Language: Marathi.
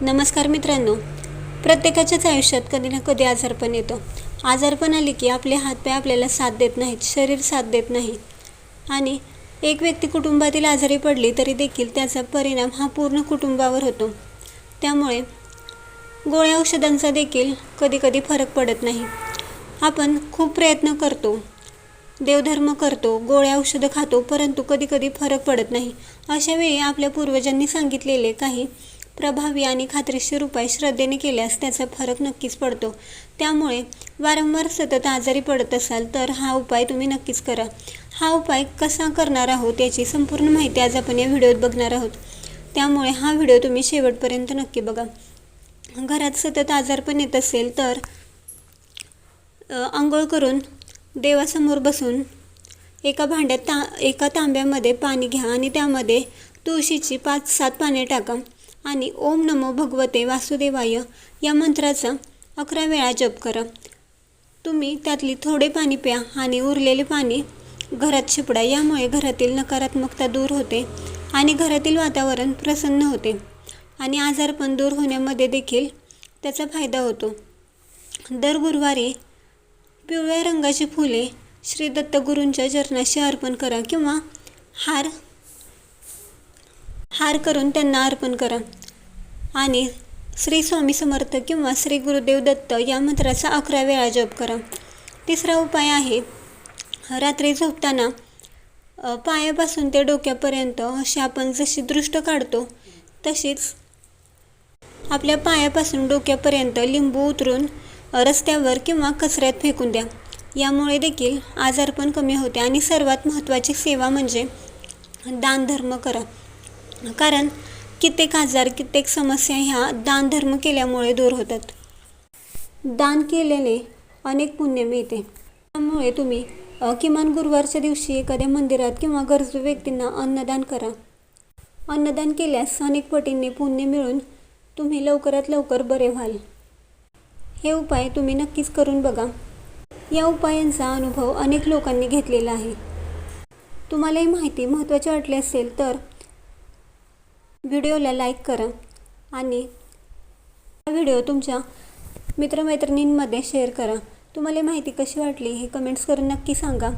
नमस्कार मित्रांनो, प्रत्येकाच्याच आयुष्यात कधी ना कधी आजारपण येतो. आजारपण आले की आपले हातपाय आपल्याला साथ देत नाहीत, शरीर साथ देत नाही आणि एक व्यक्ती कुटुंबातील आजारी पडली तरी देखील त्याचा परिणाम हा पूर्ण कुटुंबावर होतो. त्यामुळे गोळ्या औषधांचा देखील कधी कधी फरक पडत नाही. आपण खूप प्रयत्न करतो, देवधर्म करतो, गोळ्या औषधं खातो, परंतु कधी कधी फरक पडत नाही. अशा वेळी आपल्या पूर्वजांनी सांगितलेले काही प्रभावी आणि खात्रीशीर उपाय श्रद्धेने केल्यास त्याचा फरक नक्कीच पडतो. त्यामुळे वारंवार सतत आजारी पडत असाल तर हा उपाय तुम्ही नक्कीच करा. हा उपाय कसा करणार आहोत याची संपूर्ण माहिती आज आपण या व्हिडिओत बघणार आहोत. त्यामुळे हा व्हिडिओ तुम्ही शेवटपर्यंत नक्की बघा. घरात सतत आजारपण येत असेल तर आंघोळ करून देवासमोर बसून एका तांब्यामध्ये पाणी घ्या आणि त्यामध्ये तुळशीची 5-7 पाने टाका आणि ओम नमो भगवते वासुदेवाय या मंत्राचा 11 वेळा जप करा. तुम्ही त्यातली थोडे पाणी प्या आणि उरलेले पाणी घरात शिपडा. यामुळे घरातील नकारात्मकता दूर होते आणि घरातील वातावरण प्रसन्न होते आणि आजारपण दूर होण्यामध्ये देखील त्याचा फायदा होतो. दर गुरुवारी पिवळ्या रंगाची फुले श्री दत्तगुरूंच्या चरणाशी अर्पण करा किंवा हार करून त्यांना अर्पण करा आणि श्री स्वामी समर्थ किंवा श्री गुरुदेव दत्त या मंत्राचा 11 वेळा जप करा. तिसरा उपाय आहे, रात्री झोपताना पायापासून ते डोक्यापर्यंत अशी आपण जशी दृष्ट काढतो तशीच आपल्या पायापासून डोक्यापर्यंत लिंबू उतरून रस्त्यावर किंवा कचऱ्यात फेकून द्या. यामुळे देखील आजारपण कमी होते आणि सर्वात महत्त्वाची सेवा म्हणजे दानधर्म करा. कारण कित्येक आजार, कित्येक समस्या ह्या दानधर्म केल्यामुळे दूर होतात. दान केल्याने अनेक पुण्य मिळते. त्यामुळे तुम्ही किमान गुरुवारच्या दिवशी एखाद्या मंदिरात किंवा गरजू व्यक्तींना अन्नदान करा. अन्नदान केल्यास अनेक पटींनी पुण्य मिळून तुम्ही लवकरात लवकर बरे व्हाल. हे उपाय तुम्ही नक्कीच करून बघा. या उपायांचा अनुभव अनेक लोकांनी घेतलेला आहे. तुम्हाला ही माहिती महत्त्वाची वाटली असेल तर व्हिडिओला लाईक करा आणि हा व्हिडिओ तुमच्या मित्रमैत्रिणींमध्ये शेअर करा. तुम्हाला माहिती कशी वाटली हे कमेंट्स करून नक्की सांगा.